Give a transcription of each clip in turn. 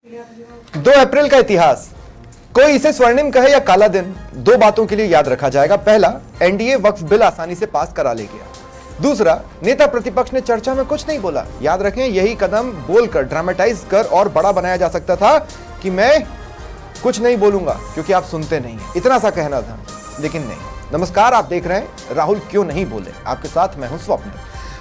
2 अप्रैल का इतिहास, कोई इसे स्वर्णिम कहे या काला दिन, 2 बातों के लिए याद रखा जाएगा। पहला, एनडीए वक्फ बिल आसानी से पास करा ले गया। दूसरा, नेता प्रतिपक्ष ने चर्चा में कुछ नहीं बोला। याद रखें, यही कदम बोलकर, ड्रामेटाइज कर और बड़ा बनाया जा सकता था कि मैं कुछ नहीं बोलूंगा क्योंकि आप सुनते नहीं हैं, इतना सा कहना था, लेकिन नहीं। नमस्कार, आप देख रहे हैं राहुल क्यों नहीं बोले। आपके साथ मैं हूं स्वप्न।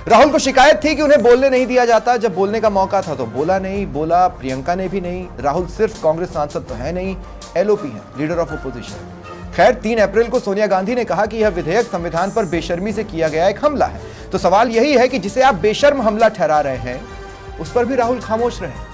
राहुल को शिकायत थी कि उन्हें बोलने नहीं दिया जाता, जब बोलने का मौका था तो बोला नहीं, बोला प्रियंका ने भी नहीं। राहुल सिर्फ कांग्रेस सांसद तो है नहीं, एलओपी है, लीडर ऑफ ओपोजिशन। खैर, 3 अप्रैल को सोनिया गांधी ने कहा कि यह विधेयक संविधान पर बेशर्मी से किया गया एक हमला है। तो सवाल यही है कि जिसे आप बेशर्म हमला ठहरा रहे हैं, उस पर भी राहुल खामोश रहे।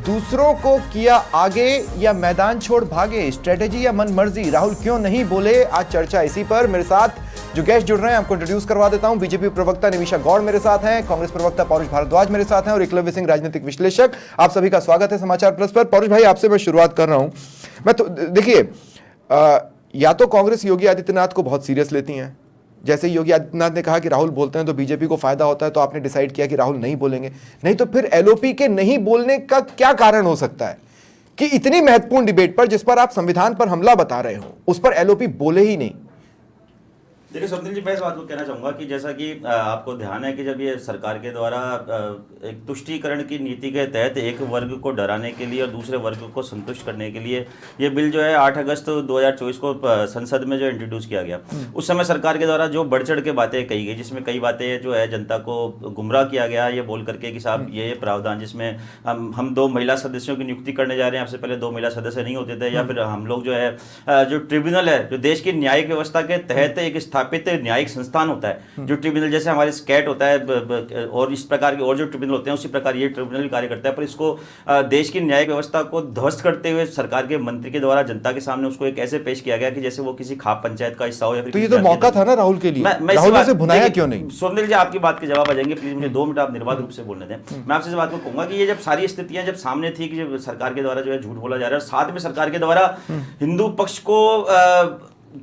दूसरों को किया आगे या मैदान छोड़ भागे, स्ट्रेटेजी या मनमर्जी, राहुल क्यों नहीं बोले? आज चर्चा इसी पर। मेरे साथ जो गेस्ट जुड़ रहे हैं आपको इंट्रोड्यूस करवा देता हूं। बीजेपी प्रवक्ता निमिषा गौड़ मेरे साथ हैं, कांग्रेस प्रवक्ता पौरुष भारद्वाज मेरे साथ हैं और एकलव्य सिंह राजनीतिक विश्लेषक। आप सभी का स्वागत है समाचार प्लस पर। पौरुष भाई, आपसे मैं शुरुआत कर रहा हूं। मैं तो देखिए, या तो कांग्रेस योगी आदित्यनाथ को बहुत सीरियस लेती है, जैसे योगी आदित्यनाथ ने कहा कि राहुल बोलते हैं तो बीजेपी को फायदा होता है, तो आपने डिसाइड किया कि राहुल नहीं बोलेंगे। नहीं तो फिर एलओपी के नहीं बोलने का क्या कारण हो सकता है कि इतनी महत्वपूर्ण डिबेट पर, जिस पर आप संविधान पर हमला बता रहे हो, उस पर एलओपी बोले ही नहीं? देखिए स्वप्निल जी, मैं इस बात को कहना चाहूँगा कि जैसा कि आपको ध्यान है कि जब ये सरकार के द्वारा एक तुष्टीकरण की नीति के तहत एक वर्ग को डराने के लिए और दूसरे वर्ग को संतुष्ट करने के लिए ये बिल जो है 8 अगस्त 2024 को संसद में जो इंट्रोड्यूस किया गया, उस समय सरकार के द्वारा जो बढ़ चढ़ के बातें कही गई, जिसमें कई बातें जो है जनता को गुमराह किया गया ये बोल करके कि साहब ये प्रावधान जिसमें हम 2 महिला सदस्यों की नियुक्ति करने जा रहे हैं, आपसे पहले 2 महिला सदस्य नहीं होते थे, या फिर हम लोग जो है जो ट्रिब्यूनल है, जो देश की न्यायिक व्यवस्था के तहत एक स्थापित न्यायिक संस्थान होता है, जो ट्रिब्यूनल जैसे हमारे स्कैट होता है और इस प्रकार के और जो ट्रिब्यूनल होते हैं उसी प्रकार ये ट्रिब्यूनल कार्य करता है, पर इसको देश की न्यायिक व्यवस्था को ध्वस्त करते हुए सरकार के मंत्री के द्वारा जनता के सामने उसको एक ऐसे पेश किया गया कि जैसे वो किसी खाप पंचायत का हिस्सा हो या फिर। तो ये तो मौका था ना राहुल के लिए, राहुल ने भुनाया क्यों नहीं? सोनिल जी, आपकी बात के जवाब आ जाएंगे, प्लीज मुझे 2 मिनट आप निर्बाध रूप से बोलने दें। मैं आपसे इस बात को कहूंगा कि ये जब सारी स्थितियां जब सामने थी कि जब सरकार के द्वारा जो है झूठ बोला जा रहा है, साथ में सरकार के द्वारा हिंदू पक्ष को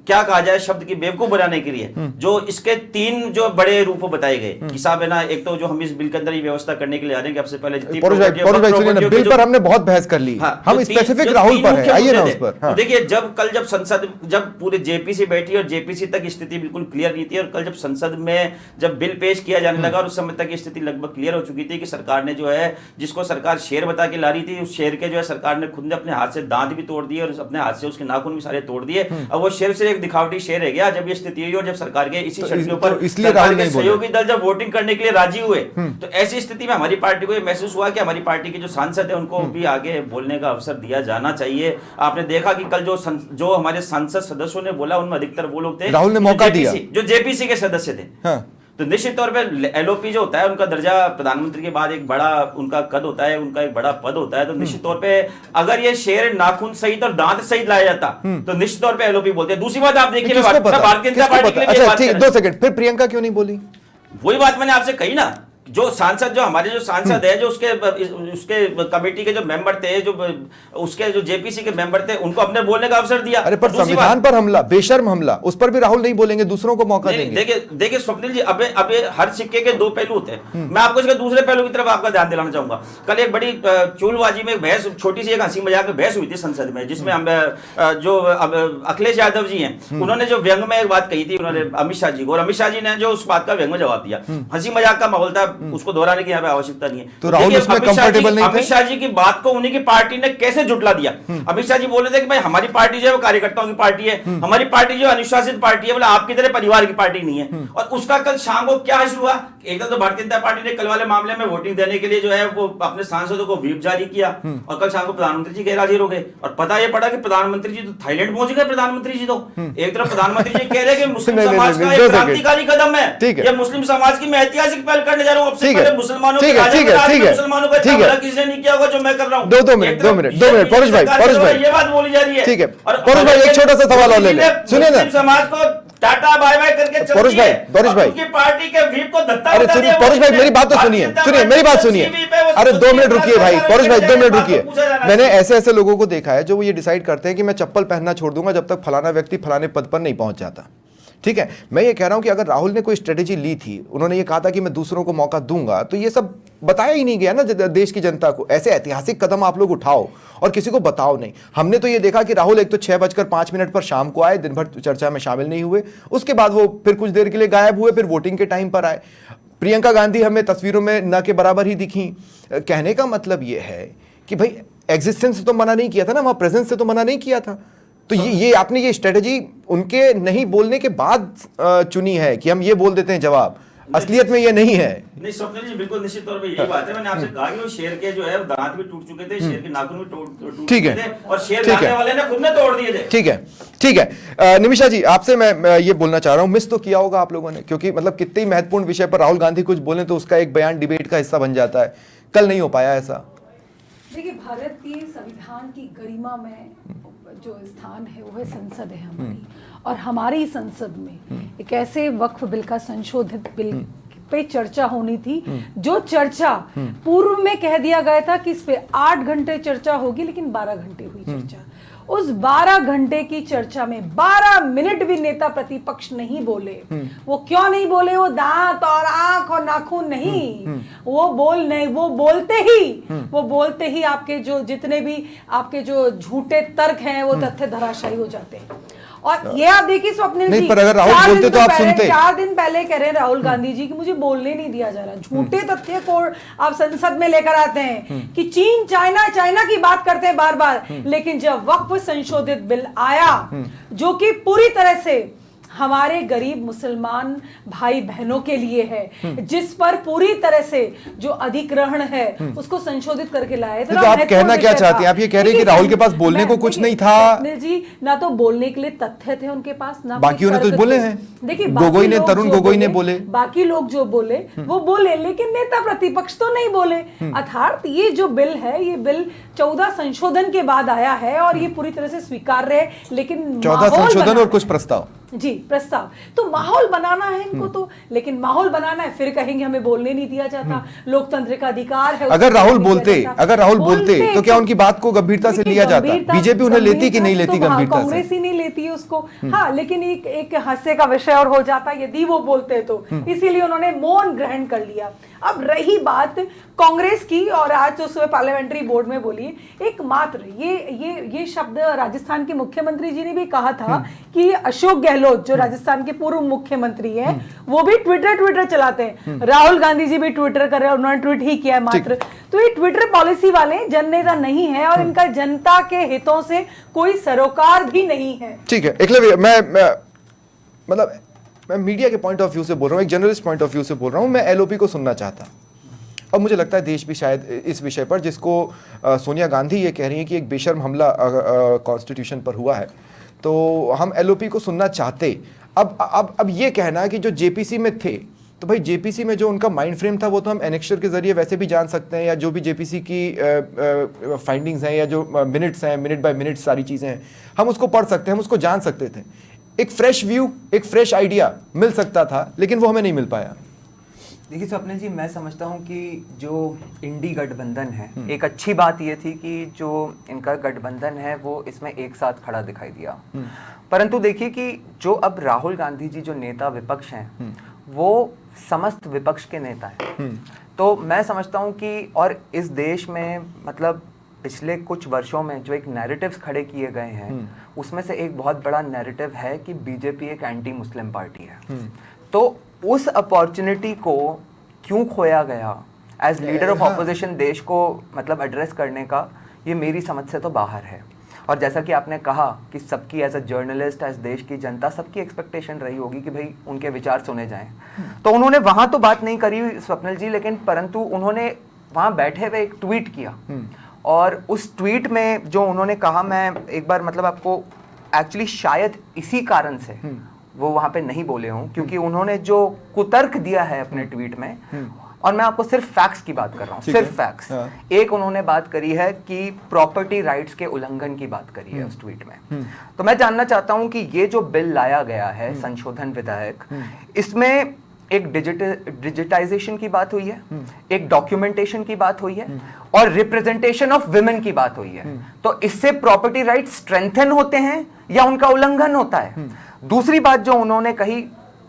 क्या कहा जाए शब्द की बेवकूफ बनाने के लिए जो इसके 3 जो बड़े रूप बताए गए कि साहब है ना, एक तो जो हम इस बिल के अंदर ये व्यवस्था करने के लिए आ रहे हैं कि सबसे पहले जितनी बिल पर हमने बहुत बहस कर ली, हम स्पेसिफिक राहुल पर हैं, आइए ना उस पर। देखिए, जब संसद जब पूरे जेपीसी बैठी और जेपीसी तक स्थिति बिल्कुल क्लियर नहीं थी, और कल जब संसद में जब बिल पेश किया जाने लगा और उस समय तक स्थिति लगभग क्लियर हो चुकी थी कि सरकार ने जो है जिसको सरकार शेर बता के ला रही थी, उस शेर के जो है सरकार ने खुद ने अपने हाथ से दांत भी तोड़ दिए और अपने हाथ से उसके नाखून भी सारे तोड़ दिए। अब वो शेर से एक दिखावटी शेर है गया जब ये स्थिति हुई और जब सरकार के इसी शर्त के ऊपर सरकार के सहयोगी दल जब वोटिंग करने के लिए राजी हुए, तो ऐसी स्थिति में हमारी पार्टी को ये महसूस हुआ कि हमारी पार्टी के जो सांसद है उनको भी आगे बोलने का अवसर दिया जाना चाहिए। आपने देखा कि कल जो हमारे सांसद सदस्यों ने बोला उनमें अधिकतर वो लोग थे राहुल ने मौका दिया जो जेपीसी के सदस्य थे। तो निश्चित तौर पे एलओपी जो होता है उनका दर्जा प्रधानमंत्री के बाद एक बड़ा उनका कद होता है, उनका एक बड़ा पद होता है। तो निश्चित तौर पे अगर ये शेर नाखून सहित और दांत सहित लाया जाता तो निश्चित तौर पे एलओपी बोलते हैं। दूसरी बात आप देखिए, भारतीय जनता पार्टी के लिए बात 2 सेकंड, फिर प्रियंका क्यों नहीं बोली? वही बात मैंने आपसे कही ना, जो सांसद जो हमारे जो सांसद है, जो उसके कमेटी के जो मेंबर थे, जो उसके जो जेपीसी के मेंबर थे, उनको अपने बोलने का अवसर दिया। अरे पर संविधान पर हमला, बेशर्म हमला, उस पर भी राहुल नहीं बोलेंगे, दूसरों को मौका देंगे। देखिए स्वप्निल जी, अब हर सिक्के के 2 पहलू होते हैं। मैं आपको इसके दूसरे पहलू की तरफ आपका ध्यान दिलाना चाहूंगा। कल एक बड़ी चूलबाजी में बहस, छोटी सी एक हंसी मजाक में बहस हुई थी संसद में, जिसमें हम जो अखिलेश यादव जी हैं, उन्होंने जो व्यंग में एक बात कही थी उन्होंने अमित शाह जी को, और अमित शाह जी ने जो उस बात का व्यंग में जवाब दिया। हंसी मजाक का माहौल था, उसको दोहराने की आवश्यकता नहीं है। तो राहुल उसमें कंफर्टेबल नहीं थे। अमित शाह जी की बात को उन्हीं की पार्टी ने कैसे झुठला दिया? अमित शाह जी बोल रहे थे कि भाई हमारी पार्टी जो है वो कार्यकर्ताओं की पार्टी है, हमारी पार्टी जो अनुशासित पार्टी है, बोले आपकी तरह परिवार की पार्टी नहीं है। और उसका कल शाम को क्या हासिल हुआ? एक तो भारतीय जनता पार्टी ने कल वाले मामले में वोटिंग देने के लिए जो है वो अपने सांसदों को व्हिप जारी किया, और कल शाम को प्रधानमंत्री जी गैर हाजिर हो गए। और पता यह पड़ा कि प्रधानमंत्री जी तो थाईलैंड पहुंच गए। प्रधानमंत्री जी तो एक तरफ प्रधानमंत्री जी कह रहे हैं कि मुस्लिम समाज का एक क्रांतिकारी कदम है, यह मुस्लिम समाज की मैं ऐतिहासिक पहल करने जा रहा हूं। सबसे पहले मुसलमानों मुसलमानों का इतना किसने नहीं किया होगा जो मैं कर रहा हूं। 2 मिनट पौरुष भाई ये बात बोली जा रही है। ठीक है पौरुष भाई, एक छोटा सा सवाल और ले ले, सुनिए ना। समाज को टाटा बाय बाय करके पौरुष भाई उनकी पार्टी के व्हीप को धत्ता। अरे सुनिए पौरुष भाई, मेरी बात तो सुनिए मेरी बात सुनिए। अरे 2 मिनट रुकिए भाई, पौरुष भाई 2 मिनट रुकिए। मैंने ऐसे लोगों को देखा है जो वो ये डिसाइड करते हैं कि मैं चप्पल पहनना छोड़ दूंगा जब तक फलाना व्यक्ति फलाने पद पर नहीं पहुंच जाता। ठीक है, मैं ये कह रहा हूं कि अगर राहुल ने कोई स्ट्रेटेजी ली थी, उन्होंने ये कहा था कि मैं दूसरों को मौका दूंगा, तो ये सब बताया ही नहीं गया ना देश की जनता को। ऐसे ऐतिहासिक कदम आप लोग उठाओ और किसी को बताओ नहीं। हमने तो ये देखा कि राहुल एक तो 6:05 पर शाम को आए, दिन भर चर्चा में शामिल नहीं हुए, उसके बाद वो फिर कुछ देर के लिए गायब हुए, फिर वोटिंग के टाइम पर आए। प्रियंका गांधी हमें तस्वीरों में न के बराबर ही दिखी। कहने का मतलब ये है कि भाई एग्जिस्टेंस से तो मना नहीं किया था ना, वहां प्रेजेंस से तो मना नहीं किया था। तो ये आपने ये स्ट्रेटेजी उनके नहीं बोलने के बाद चुनी है कि हम ये बोल देते हैं जवाब, असलियत में ये नहीं है। नहीं स्वप्निल जी, बिल्कुल निश्चित तौर पे यही बात है। मैंने आपसे कहा कि वो शेर के जो है दांत भी टूट चुके थे, शेर के नाखून भी टूट ठीक चुके है, थे और शेर खाने वाले ने खुद ने तोड़ दिए थे। ठीक है, ठीक है। निमिषा जी, आपसे मैं ये बोलना चाह रहा हूं, मिस तो किया होगा आप लोगों ने, क्योंकि मतलब कितने ही महत्वपूर्ण विषय पर राहुल गांधी कुछ बोले तो उसका एक बयान डिबेट का हिस्सा बन जाता है। कल नहीं हो पाया ऐसा। देखिए, भारत के संविधान की गरिमा में जो स्थान है वो है संसद है हमारी, और हमारी संसद में एक ऐसे वक्फ बिल का संशोधित बिल पे चर्चा होनी थी, जो चर्चा पूर्व में कह दिया गया था कि इस पे 8 घंटे चर्चा होगी, लेकिन 12 घंटे हुई चर्चा। उस 12 घंटे की चर्चा में 12 मिनट भी नेता प्रतिपक्ष नहीं बोले। वो क्यों नहीं बोले? वो दांत और आंख और नाखून नहीं, वो बोलते ही आपके जो जितने भी आपके जो झूठे तर्क हैं वो तथ्य धराशायी हो जाते हैं। और ये आप देखिए स्वप्निल जी, पर अगर राहुल बोलते तो आप सुनते। 4 दिन पहले कह रहे हैं राहुल गांधी जी कि मुझे बोलने नहीं दिया जा रहा। झूठे तथ्य को आप संसद में लेकर आते हैं कि चीन चाइना की बात करते हैं बार बार, लेकिन जब वक्फ संशोधित बिल आया जो कि पूरी तरह से हमारे गरीब मुसलमान भाई बहनों के लिए है, जिस पर पूरी तरह से जो अधिग्रहण है उसको संशोधित करके लाए। तो आप कहना क्या चाहते हैं? आप ये कह रहे हैं कि राहुल के पास बोलने को कुछ नहीं था? जी, ना तो बोलने के लिए तथ्य थे उनके पास, ना बाकियों ने तो बोले हैं। देखिए, तरुण गोगोई ने बोले, बाकी लोग जो बोले वो बोले, लेकिन नेता प्रतिपक्ष तो नहीं बोले। अर्थात ये जो बिल है, ये बिल 14 संशोधन के बाद आया है और ये पूरी तरह से स्वीकार्य है, लेकिन 14 संशोधन और कुछ प्रस्ताव, जी प्रस्ताव, तो माहौल बनाना है इनको तो, लेकिन माहौल बनाना है फिर कहेंगे हमें बोलने नहीं दिया जाता, लोकतंत्र का अधिकार है। अगर राहुल बोलते तो क्या उनकी बात को गंभीरता से लिया जाता? बीजेपी उन्हें लेती कि नहीं लेती गंभीरता से? कांग्रेस ही नहीं लेती है उसको। हाँ, लेकिन एक हास्य का विषय और हो जाता यदि वो बोलते तो, इसीलिए उन्होंने मौन ग्रहण कर लिया। अब रही बात कांग्रेस की, और आज तो सुबह पार्लियामेंट्री बोर्ड में बोली एकमात्र ये शब्द राजस्थान के मुख्यमंत्री जी ने भी कहा था कि अशोक गहलोत जो राजस्थान के पूर्व मुख्यमंत्री हैं वो भी ट्विटर चलाते हैं। राहुल गांधी जी भी ट्विटर कर रहे हैं, उन्होंने ट्वीट ही किया है मात्र। तो ये ट्विटर पॉलिसी वाले जननेता नहीं है और इनका जनता के हितों से कोई सरोकार भी नहीं है। ठीक है, एकलव्य, मैं मीडिया के पॉइंट ऑफ व्यू से बोल रहा हूँ, एक जर्नलिस्ट पॉइंट ऑफ व्यू से बोल रहा हूँ। मैं एलओपी को सुनना चाहता, और मुझे लगता है देश भी शायद इस विषय पर, जिसको सोनिया गांधी ये कह रही हैं कि एक बेशर्म हमला कॉन्स्टिट्यूशन पर हुआ है, तो हम एलओपी को सुनना चाहते। अब ये कहना कि जो जेपीसी में थे, तो भाई जेपीसी में जो उनका माइंड फ्रेम था वो तो हम एनेक्शर के जरिए वैसे भी जान सकते हैं, या जो भी जेपीसी की फाइंडिंग्स हैं या जो मिनट्स हैं, मिनट बाय मिनट सारी चीज़ें हैं, हम उसको पढ़ सकते हैं, हम उसको जान सकते थे। एक फ्रेश व्यू, एक फ्रेश आइडिया मिल सकता था, लेकिन वो हमें नहीं मिल पाया। देखिए स्वप्निल जी, मैं समझता हूँ कि जो इंडी गठबंधन है, एक अच्छी बात ये थी कि जो इनका गठबंधन है वो इसमें एक साथ खड़ा दिखाई दिया। परंतु देखिए कि जो अब राहुल गांधी जी जो नेता विपक्ष हैं वो समस्त विपक्ष के नेता हैं। तो मैं समझता हूँ कि, और इस देश में मतलब पिछले कुछ वर्षों में जो एक नैरेटिव्स खड़े किए गए हैं उसमें से एक बहुत बड़ा नैरेटिव है कि बीजेपी एक एंटी मुस्लिम पार्टी है। तो उस अपॉर्चुनिटी को क्यों खोया गया एज लीडर ऑफ ऑपोजिशन देश को मतलब एड्रेस करने का, ये मेरी समझ से तो बाहर है। और जैसा कि आपने कहा कि सबकी एज अ जर्नलिस्ट, एज देश की जनता, सबकी एक्सपेक्टेशन रही होगी कि भाई उनके विचार सुने जाएं। तो उन्होंने वहां तो बात नहीं करी स्वप्निल जी, लेकिन परंतु उन्होंने वहां बैठे हुए एक ट्वीट किया, और उस ट्वीट में जो उन्होंने कहा, मैं एक बार मतलब आपको एक्चुअली शायद इसी कारण से वो वहां पे नहीं बोले हों, क्योंकि उन्होंने जो कुतर्क दिया है अपने ट्वीट में, और मैं आपको सिर्फ फैक्ट्स की बात कर रहा हूँ, सिर्फ फैक्ट्स। एक उन्होंने बात करी है कि प्रॉपर्टी राइट्स के उल्लंघन की बात करी है उस ट्वीट में। तो मैं जानना चाहता हूँ कि ये जो बिल लाया गया है संशोधन विधेयक, इसमें एक डिजिटाइजेशन की बात हुई है, एक डॉक्यूमेंटेशन की बात हुई है, और रिप्रेजेंटेशन ऑफ विमेन की बात हुई है। तो इससे प्रॉपर्टी राइट्स स्ट्रेंथन होते हैं या उनका उल्लंघन होता है? दूसरी बात जो उन्होंने कही,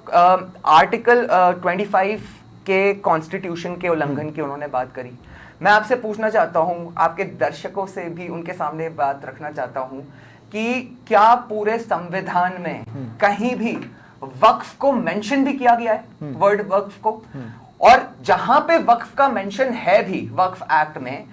आर्टिकल 25 के कॉन्स्टिट्यूशन के उल्लंघन की उन्होंने बात करी। मैं आपसे पूछना चाहता हूं, आपके दर्शकों से भी उनके सामने बात रखना चाहता हूं कि क्या पूरे संविधान में कहीं भी वक्फ को मेंशन भी किया गया है, वर्ड वक्फ को? और जहां पे वक्फ का मेंशन है भी वक्फ एक्ट में,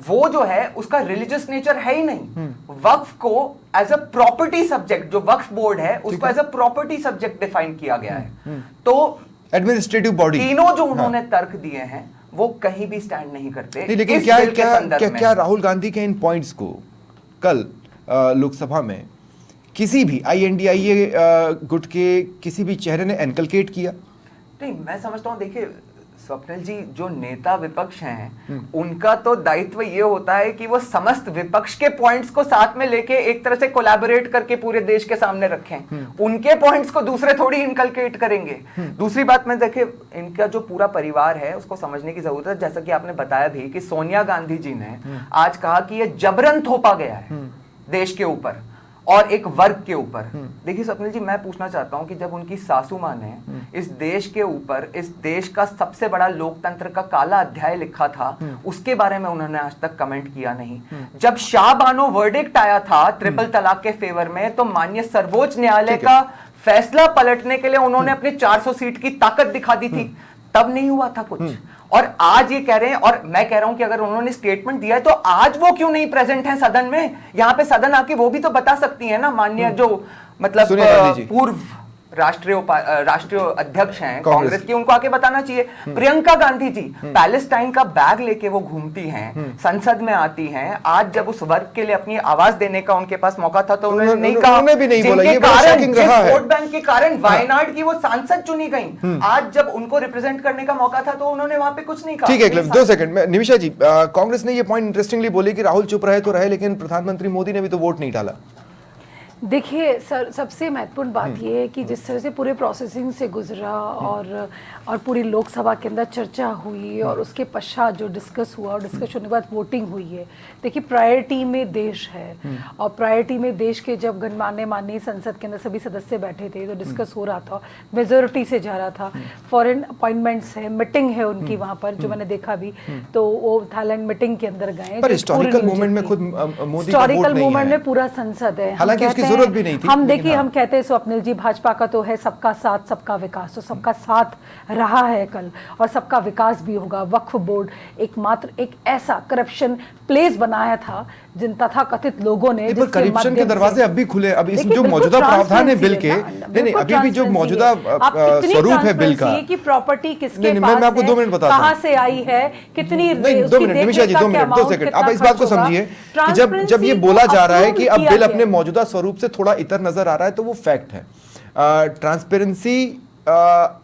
वो जो है उसका रिलीजियस नेचर है ही नहीं। वक्फ को एज अ प्रॉपर्टी सब्जेक्ट, जो वक्फ बोर्ड है उसको as a property subject define किया गया है। तो एडमिनिस्ट्रेटिव बॉडी, तीनों जो उन्होंने तर्क दिए हैं वो कहीं भी स्टैंड नहीं करते। नहीं, लेकिन क्या राहुल गांधी के इन पॉइंट्स को कल लोकसभा में किसी भी INDIA गुट के किसी भी चेहरे ने एनकलकेट किया? नहीं, मैं समझता हूँ, देखिए स्वप्निल जी, जो नेता विपक्ष हैं उनका तो दायित्व ये होता है कि वो समस्त विपक्ष के पॉइंट्स को साथ में लेके एक तरह से कोलैबोरेट करके पूरे देश के सामने रखें। उनके पॉइंट्स को दूसरे थोड़ी इनकलकेट करेंगे। दूसरी बात में देखिए, इनका जो पूरा परिवार है उसको समझने की जरूरत है। जैसा कि आपने बताया भी कि सोनिया गांधी जी ने आज कहा कि ये जबरन थोपा गया है देश के ऊपर और एक वर्ग के ऊपर। देखिए स्वप्निल जी, मैं पूछना चाहता हूं कि जब उनकी सासू मां ने इस देश के ऊपर, इस देश का सबसे बड़ा लोकतंत्र का काला अध्याय लिखा था, उसके बारे में उन्होंने आज तक कमेंट किया नहीं। जब शाह बानो वर्डिक्ट आया था ट्रिपल तलाक के फेवर में, तो माननीय सर्वोच्च न्यायालय का फैसला पलटने के लिए उन्होंने अपनी 400 सीट की ताकत दिखा दी थी, तब नहीं हुआ था कुछ। और आज ये कह रहे हैं, और मैं कह रहा हूं कि अगर उन्होंने स्टेटमेंट दिया है तो आज वो क्यों नहीं प्रेजेंट हैं सदन में? यहां पे सदन आके वो भी तो बता सकती है ना, माननीय जो मतलब पूर्व राष्ट्रीय अध्यक्ष हैं कांग्रेस की, उनको आके बताना चाहिए। प्रियंका गांधी जी पैलेस्टाइन का बैग लेके वो घूमती हैं, संसद में आती हैं। आज जब उस वर्ग के लिए अपनी आवाज देने का उनके पास मौका था तो उन्होंने नहीं कहा। जिनके कारण, जिस वोट बैंक के कारण वायनाड की वो सांसद चुनी गई, आज जब उनको रिप्रेजेंट करने का मौका था तो उन्होंने वहां पे कुछ नहीं कहा। ठीक है, 2 सेकंड में निमिषा जी, कांग्रेस ने ये पॉइंट इंटरेस्टिंगली बोली कि राहुल चुप रहे तो रहे, लेकिन प्रधानमंत्री मोदी ने भी तो वोट नहीं डाला। देखिए सर, सबसे महत्वपूर्ण बात यह है कि जिस तरह से पूरे प्रोसेसिंग से गुजरा और पूरी लोकसभा के अंदर चर्चा हुई और उसके पश्चात जो डिस्कस हुआ और डिस्कस होने के बाद वोटिंग हुई है। देखिए प्रायोरिटी में देश है और प्रायोरिटी में देश के जब गणमान्य माननीय संसद के अंदर सभी सदस्य बैठे थे तो डिस्कस हो रहा था, मेजोरिटी से जा रहा था। फॉरेन अपॉइंटमेंट्स है, मीटिंग है उनकी वहाँ पर, जो मैंने देखा भी, तो वो थाईलैंड मीटिंग के अंदर गए। पर हिस्टोरिकल मूवमेंट में खुद मोदी का वोट नहीं है। हिस्टोरिकल मूवमेंट में पूरा संसद है, हालांकि उसकी जरूरत भी नहीं थी। हम देखिए, हम कहते हैं स्वप्निल जी, भाजपा का तो है सबका साथ सबका विकास, तो सबका साथ रहा है कल और सबका विकास भी होगा। वक्फ बोर्ड एकमात्र एक ऐसा करप्शन प्लेस बनाया था जिन तथा कथित लोगों ने, करप्शन के दरवाजे अब भी खुले। अब इस जो मौजूदा प्रावधान है बिल के, नहीं अभी भी जो मौजूदा स्वरूप है बिल का, कि प्रॉपर्टी किसके पास मैं आपको 2 मिनट बताता हूं, कहां से आई है, कितनी, 2 मिनट निमिषा जी, 2 मिनट 2 सेकंड। आप इस बात को समझिए कि जब ये बोला जा रहा है कि अब बिल अपने मौजूदा स्वरूप से थोड़ा इतर नजर आ रहा है, तो वो फैक्ट है। ट्रांसपेरेंसी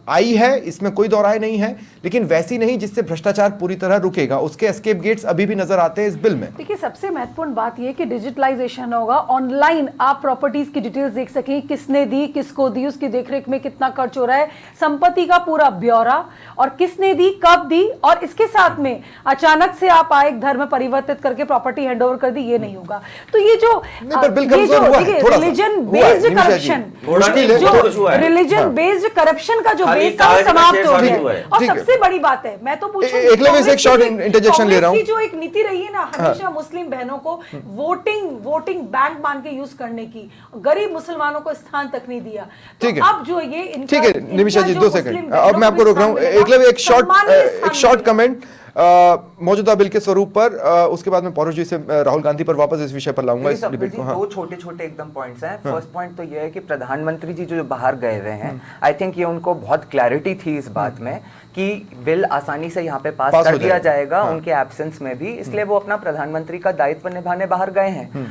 आई है, इसमें कोई दो राय नहीं है, लेकिन वैसी नहीं जिससे भ्रष्टाचार पूरी तरह रुकेगा। उसके एस्केप गेट्स अभी भी नजर आते हैं इस बिल में। देखिए सबसे महत्वपूर्ण बात यह कि डिजिटलाइजेशन होगा, ऑनलाइन आप प्रॉपर्टीज की डिटेल्स देख सकें, किसने दी, किसको दी, उसकी देखरेख में कितना खर्च हो रहा है, संपत्ति का पूरा ब्यौरा और किसने दी, कब दी, और इसके साथ में अचानक से आप आए धर्म परिवर्तित करके प्रॉपर्टी हैंडओवर कर दी, ये नहीं होगा। तो ये जो religion based corruption, religion based corruption का जो बेस था समाप्त हो गया। और सबसे बड़ी बात है, मैं तो पूछूं, एक शॉर्ट इंटरजेक्शन ले रहा हूं, जो एक नीति रही है ना हमेशा मुस्लिम बहनों को वोटिंग बैंक मान के यूज करने की, गरीब मुसलमानों को स्थान तक नहीं दिया। तो अब जो ये ठीक है निमिषा जी 2 सेकंड, अब मैं आपको रोक रहा हूं। एक शॉर्ट कमेंट मौजूदा बिल के स्वरूप पर, उसके बाद में पौरुष जी से राहुल गांधी पर वापस इस विषय पर लाऊंगा इस डिबेट को। हाँ, 2 छोटे-छोटे एकदम पॉइंट्स हैं। फर्स्ट पॉइंट तो ये है कि प्रधानमंत्री जी जो बाहर गए हुए हैं, आई थिंक ये उनको बहुत क्लैरिटी थी इस बात में कि बिल आसानी से यहाँ पे पास कर दिया जाएगा उनके एब्सेंस में भी, इसलिए वो अपना प्रधानमंत्री का दायित्व निभाने बाहर गए हैं।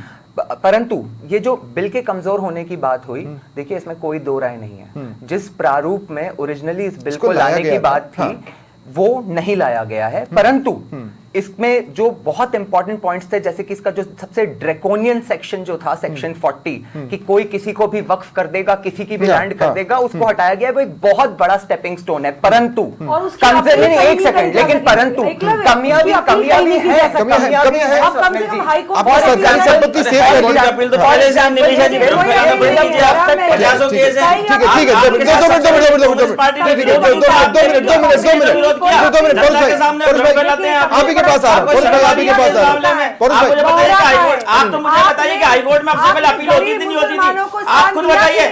परंतु ये जो बिल के कमजोर होने की बात हुई, देखिए इसमें कोई दो राय नहीं है। जिस प्रारूप में ओरिजिनली इस बिल को लाने की बात थी वो नहीं लाया गया है, परंतु इसमें जो बहुत इंपॉर्टेंट पॉइंट्स थे, जैसे कि इसका जो सबसे ड्रैकोनियन सेक्शन जो था, सेक्शन 40, कि कोई किसी को भी वक्फ कर देगा, किसी की भी लैंड कर देगा, उसको हटाया गया है। वो एक बहुत बड़ा स्टेपिंग स्टोन है, परंतु एक सेकंड, लेकिन परंतु कमियां भी है, कमियां है। अब कम से कम हाई कोर्ट आपने सरकारी संपत्ति सेव कर ली। आप ही के पास आ रहा आप ही के पास आ आप तो मुझे बताइए कि हाईकोर्ट में आपसे पहले अपील होती थी नहीं होती थी? आप खुद बताइए।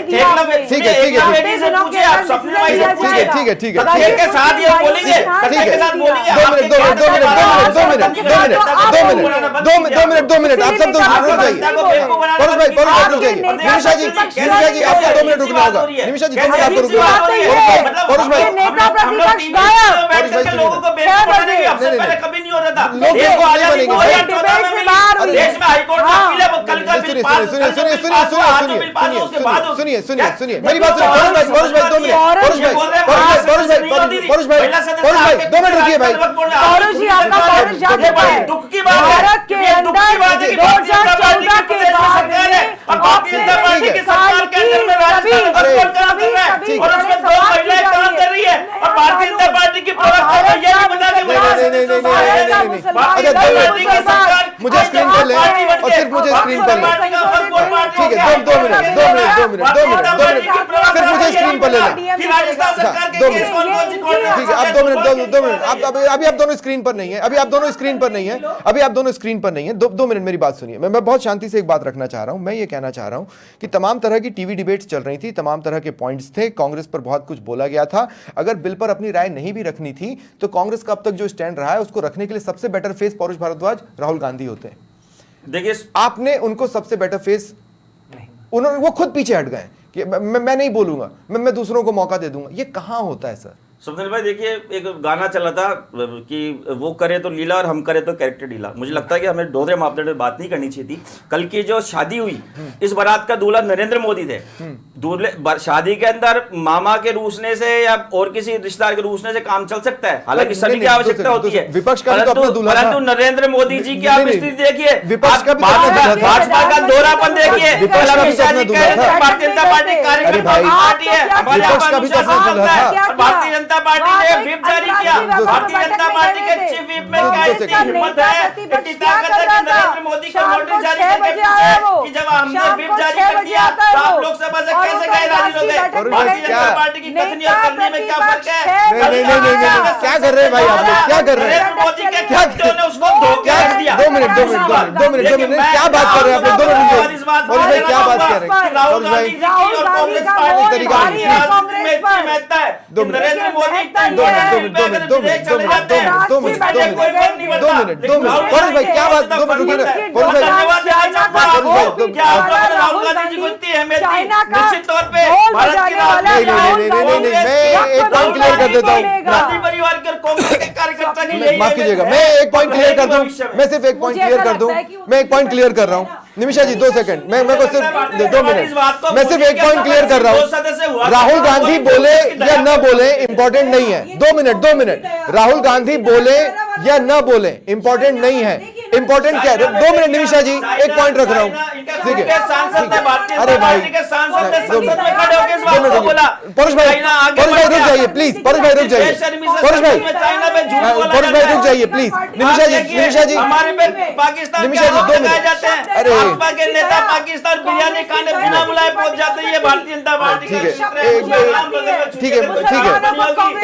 ठीक है ठीक है के साथ ये बोलेंगे, के साथ बोलेंगे। 2 मिनट आप सब रुक जाइए। परोश भाई रुक जाइए। निमिषा जी आपको 2 मिनट रुकना होगा। निमिषा जी 2 मिनट आपको रुकना होगा। परोश भाई लोगों को बेवकूफ बनाने की अवसर पहले कभी नहीं होता था। लोग देश को आजादी बनेंगे। 2014 में मिली। देश में हाईकोर्ट का अपील है, वो कल का बिल पास, सुनिए मेरी बात सुनिए। परोश भाई 2 मिनट। परोश भाई 2 मिनट रुकिए भाई। परोश जी आपका परोश जाते हैं। दुख की बात है, भारत के ये दुख की बात है कि भारतीय जनता पार्टी की प्रदेश में सरकार है और भारतीय जनता पार्टी की सरकार के अंदर में राजस्थान कंट्रोल काम कर रहा है और उसमें 2 महिलाएं काम कर रही है और भारतीय जनता पार्टी की प्रवक्ता को ये नहीं बता के मुझे स्क्रीन पर ले और सिर्फ मुझे स्क्रीन पर ले। ठीक है 2 मिनट सिर्फ मुझे स्क्रीन पर ले लें। कि राजस्थान सरकार के केस कौन-कौन सी कोर्ट में। ठीक है आप 2 मिनट आप अभी आप दोनों स्क्रीन पर नहीं है। अभी आप दोनों स्क्रीन पर नहीं है। 2 मिनट मेरी बात सुनिए। मैं बहुत शांति से एक बात रखना चाह रहा हूं। मैं ये कहना चाह रहा हूं कि तमाम तरह की टीवी डिबेट्स चल रही थी, तमाम तरह के पॉइंट्स थे, कांग्रेस पर बहुत कुछ बोला गया था। अगर बिल पर अपनी राय नहीं भी रखनी थी तो कांग्रेस का अब तक जो स्टैंड रहा है उसको रखने के लिए सबसे बेटर फेस परोश भारद्वाज राहुल गांधी होते हैं। देखिए आपने उनको सबसे बेटर फेस, उन्होंने वो खुद पीछे हट गए कि मैं नहीं बोलूंगा, मैं दूसरों को मौका दे दूंगा। ये कहां होता है सर? स्वप्निल भाई देखिए, एक गाना चला था कि वो करे तो लीला और हम करे तो कैरेक्टर ढीला। मुझे लगता है कि हमें दोहरे मापदंड में बात नहीं करनी चाहिए थी। कल की जो शादी हुई, इस बारात का दूल्हा नरेंद्र मोदी थे। दूल्हे शादी के अंदर मामा के रूसने से या और किसी रिश्तेदार के रूसने से काम चल सकता है, हालांकि सभी की आवश्यकता होती है। विपक्ष का भी तो अपना दूल्हा था। परंतु नरेंद्र मोदी जी की आप स्थिति देखिए, विपक्ष का भी तो अपना दूल्हा था। भाजपा का दौरापन देखिए, विपक्ष का भी तो अपना दूल्हा था। भारतीय जनता पार्टी कार्यकर्ता की पार्टी है, हमारे विपक्ष का भी तो अपना दूल्हा था। भारतीय जनता पार्टी ने व्हिप जारी किया। भारतीय जनता पार्टी के चीफ व्हिप में क्या इतनी हिम्मत है, इतनी ताकत है कि नरेंद्र मोदी को नोटिस जारी करके पूछे कि जब हमने व्हिप जारी कर दिया तो आप लोकसभा से कैसे गए राजी हो गए? भारतीय जनता पार्टी की कथनी और करने में क्या फर्क है? नहीं क्या कर रहे हैं भाई आप लोग? क्या कर रहे हैं? नरेंद्र मोदी के खिलाड़ियों ने उसको धोखा दिया। 2 मिनट क्या बात कर रहे हैं आप लोग? 2 मिनट क्या बात कर रहे हैं? राहुल गांधी जी की और कांग्रेस पार्टी तरीका नहीं। में इतनी महत्ता है कि नरेंद्र मोदी 2 मिनट परोश भाई क्या बात? 2 मिनट रुकिए परोश भाई। राहुल गांधी जी को इतनी अहमियत दी, निश्चित तौर पे भारत की नहीं मैं एक पॉइंट क्लियर कर देता हूँ। गांधी परिवार के और कांग्रेस के कार्यकर्ता की यही माफ कीजिएगा, मैं एक पॉइंट क्लियर कर दूं। मैं सिर्फ एक पॉइंट क्लियर कर दूं। मैं एक पॉइंट क्लियर कर रहा हूं। निमिषा जी 2 सेकंड, मैं को सिर्फ 2 मिनट, मैं सिर्फ एक पॉइंट क्लियर कर रहा हूं। राहुल गांधी बोले या न बोले इंपॉर्टेंट नहीं है। 2 मिनट राहुल गांधी बोले या न बोले इंपॉर्टेंट नहीं है। इंपॉर्टेंट क्या है? 2 मिनट निमिषा जी, एक पॉइंट रख रहा हूँ। ठीक है अरे भाई परोश भाई रुक जाइए प्लीज। परोश भाई रुक जाइए। परोश भाई रुक जाइए प्लीज। निमिषा जी पाकिस्तान 2 मिनट। अरे भाजपा के नेता पाकिस्तान बिरयानी खाने बिना बुलाए पहुंच जाते हैं। भारतीय जनता पार्टी ठीक है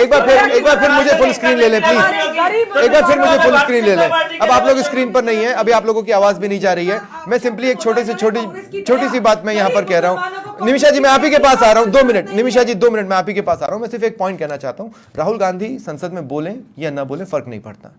एक बार फिर मुझे फुल स्क्रीन ले लें प्लीज। एक बार फिर मुझे फुल स्क्रीन ले लें। अब आप लोग स्क्रीन पर नहीं है, अभी आप लोगों की आवाज भी नहीं जा रही है। मैं सिंपली एक छोटी सी बात मैं यहाँ पर कह रहा हूँ। निमिषा जी मैं आप ही के पास आ रहा हूँ। 2 मिनट निमिषा जी 2 मिनट मैं आप ही के पास आ रहा हूँ। मैं सिर्फ एक पॉइंट कहना चाहता हूँ। राहुल गांधी संसद में बोले या ना बोले फर्क नहीं पड़ता।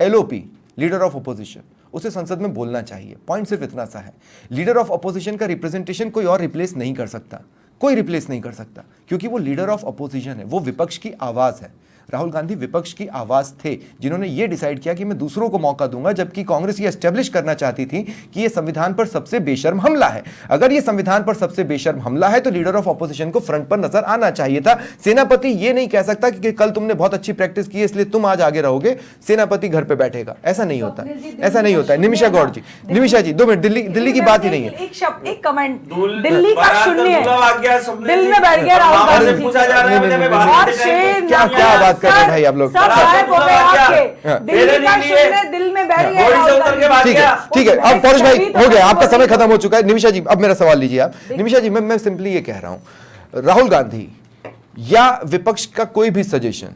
LOP लीडर ऑफ अपोजिशन, उसे संसद में बोलना चाहिए। पॉइंट सिर्फ इतना सा है। लीडर ऑफ अपोजिशन का रिप्रेजेंटेशन कोई और रिप्लेस नहीं कर सकता, कोई रिप्लेस नहीं कर सकता, क्योंकि वो लीडर ऑफ अपोजिशन है, वो विपक्ष की आवाज है। राहुल गांधी विपक्ष की आवाज थे, जिन्होंने ये डिसाइड किया कि मैं दूसरों को मौका दूंगा, जबकि कांग्रेस ये एस्टेब्लिश करना चाहती थी कि ये संविधान पर सबसे बेशर्म हमला है। अगर ये संविधान पर सबसे बेशर्म हमला है तो लीडर ऑफ ऑपोजिशन को फ्रंट पर नजर आना चाहिए था। सेनापति ये नहीं कह सकता कि कल तुमने बहुत अच्छी प्रैक्टिस की है इसलिए तुम आज आगे रहोगे, सेनापति घर पे बैठेगा। ऐसा नहीं होता, ऐसा नहीं होता है। निमिषा गौड़ जी, निमिषा जी 2 मिनट, दिल्ली की बात ही नहीं है। एक शब्द, एक कमेंट, दिल्ली का शून्य है, दिल में बैठ गया राहुल गांधी। पूछा जा रहा है क्या बात कर रहे हैं भाई आप लोग? दिल में बैठ गया। ठीक है, अब पौरुष भाई हो गया, आपका समय खत्म हो चुका है। निमिषा जी अब मेरा सवाल लीजिए आप। निमिषा जी मैं सिंपली ये कह रहा हूं, राहुल गांधी या विपक्ष का कोई भी सजेशन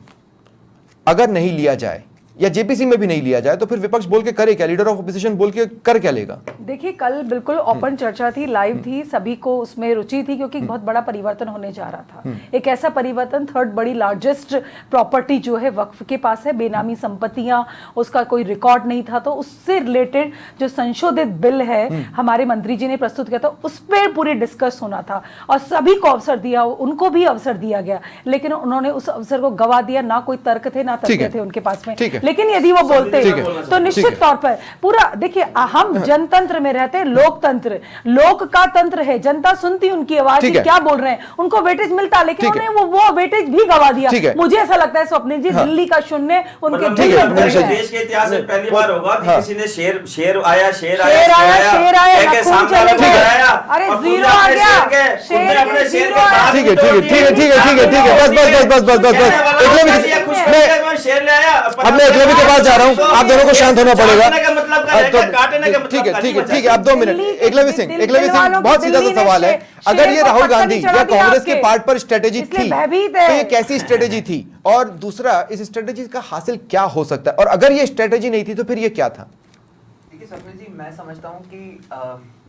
अगर नहीं लिया जाए या जेपीसी में भी नहीं लिया जाए तो फिर विपक्ष बोल के करे क्या, लीडर ऑफ ऑपोजिशन बोल के कर क्या लेगा? देखिए कल बिल्कुल ओपन चर्चा थी, लाइव थी, सभी को उसमें रुचि थी क्योंकि बहुत बड़ा परिवर्तन होने जा रहा था। एक ऐसा परिवर्तन, थर्ड बड़ी लार्जेस्ट प्रॉपर्टी जो है वक्फ के पास है, बेनामी संपत्तियां, उसका कोई रिकॉर्ड नहीं था, तो उससे रिलेटेड जो संशोधित बिल है हमारे मंत्री जी ने प्रस्तुत किया था, उस पर पूरी डिस्कस होना था और सभी को अवसर दिया, उनको भी अवसर दिया गया, लेकिन उन्होंने उस अवसर को गवा दिया। ना कोई तर्क थे ना तथ्य थे उनके पास में, लेकिन यदि वो बोलते तो निश्चित तौर पर पूरा, देखिए हम जनतंत्र में रहते हैं, लोकतंत्र, लोक का तंत्र है, जनता सुनती उनकी आवाज की क्या बोल रहे हैं, उनको वेटेज मिलता, लेकिन उन्हें वो वेटेज भी गवा दिया। मुझे ऐसा लगता है स्वप्निल जी, दिल्ली का शून्य उनके दिल में भर गया है। देश के इतिहास में पहली बार होगा कि किसी ने शेर आया, अरे जीरो आ गया, शेर अपने शेर के आया। ठीक है, बस शेर ले आया। अब मैं एकलव्य के पास जा रहा हूँ, आप दोनों को शांत होना पड़ेगा। ठीक है, अब 2 मिनट। एकलव्य सिंह बहुत सीधा सा सवाल है, अगर ये राहुल गांधी या कांग्रेस के पार्ट पर स्ट्रेटेजी थी तो ये कैसी स्ट्रेटेजी थी, और दूसरा इस स्ट्रेटेजी का हासिल क्या हो सकता है, और अगर ये स्ट्रेटेजी नहीं थी तो फिर ये क्या था? देखिए स्वप्निल जी, मैं समझता हूँ कि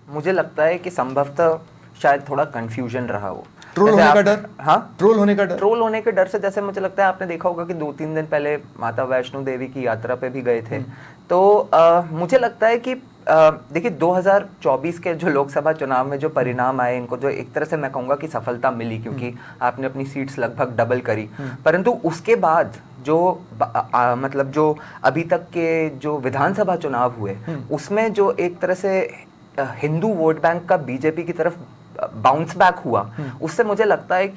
मुझे लगता है कि संभवतः शायद थोड़ा कंफ्यूजन रहा हो। ट्रोल होने का डर? हाँ, ट्रोल होने के डर से, जैसे मुझे लगता है आपने देखा होगा कि 2-3 दिन पहले माता वैष्णो देवी की यात्रा पे भी गए थे, तो मुझे लगता है कि देखिए 2024 के जो लोकसभा चुनाव में जो परिणाम आए, इनको जो एक तरह से मैं कहूँगा कि सफलता मिली, क्योंकि आपने अपनी सीट्स लगभग डबल करी, परंतु उसके बाद जो मतलब जो अभी तक के जो विधानसभा चुनाव हुए उसमें जो एक तरह से हिंदू वोट बैंक का बीजेपी की तरफ बाउंस बैक हुआ, उससे मुझे लगता है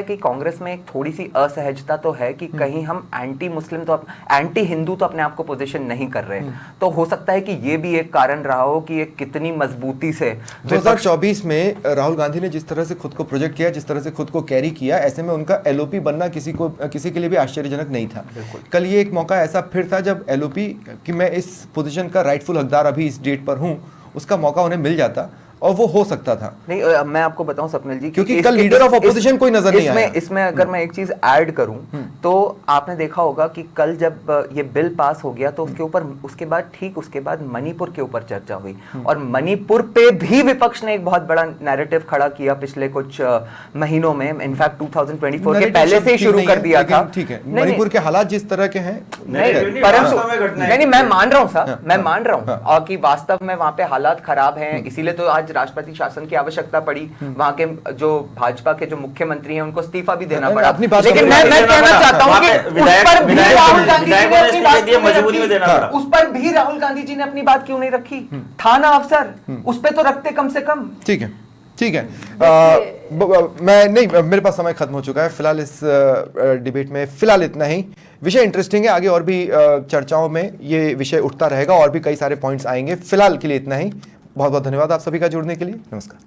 कि कांग्रेस में एक थोड़ी सी असहजता तो है कि कहीं हम एंटी मुस्लिम तो एंटी हिंदू तो अपने आप को पोजीशन नहीं कर रहे, तो हो सकता है कि ये भी एक कारण रहा हो कि ये कितनी मजबूती से 2024 में राहुल गांधी ने जिस तरह से खुद को प्रोजेक्ट किया, जिस तरह से खुद को कैरी किया, ऐसे में उनका एलओपी बनना किसी के लिए भी आश्चर्यजनक नहीं था। कल ये एक मौका ऐसा फिर था जब एलओपी कि मैं इस पोजीशन का राइटफुल हकदार अभी इस डेट पर हूं, उसका मौका उन्हें मिल जाता और वो हो सकता था। नहीं, मैं आपको बताऊं स्वप्निल जी, क्योंकि कल लीडर ऑफ ऑपोजिशन कोई नजर नहीं आया। इसमें अगर मैं एक चीज ऐड करूं तो आपने देखा होगा कि कल जब ये बिल पास हो गया तो उसके बाद मणिपुर के ऊपर चर्चा हुई, और मणिपुर पे भी विपक्ष ने एक बहुत बड़ा नैरेटिव खड़ा किया पिछले कुछ महीनों में, इनफैक्ट 2024 के पहले से ही शुरू कर दिया था। ठीक है, मणिपुर के हालात जिस तरह के हैं, नहीं, मैं मान रहा हूं सर, मैं मान रहा हूं और कि वास्तव में वहां पे हालात खराब हैं, इसीलिए तो आज राष्ट्रपति शासन की आवश्यकता पड़ी, वहां के जो भाजपा के जो मुख्यमंत्री हैं उनको इस्तीफा भी देना पड़ा। लेकिन मैं कहना चाहता हूं कि उस पर भी राहुल गांधी जी ने अपनी बात मजबूरी में देना पड़ा, उस पर भी राहुल गांधी जी ने अपनी बात क्यों नहीं रखी? था ना अवसर, उस पर तो रखते कम से कम। ठीक है, मैं नहीं, मेरे पास समय खत्म हो चुका है फिलहाल इस डिबेट में, फिलहाल इतना ही। विषय इंटरेस्टिंग है, आगे और भी चर्चाओं में ये विषय उठता रहेगा और भी कई सारे पॉइंट्स आएंगे। फिलहाल के लिए इतना ही। बहुत बहुत धन्यवाद आप सभी का जुड़ने के लिए। नमस्कार।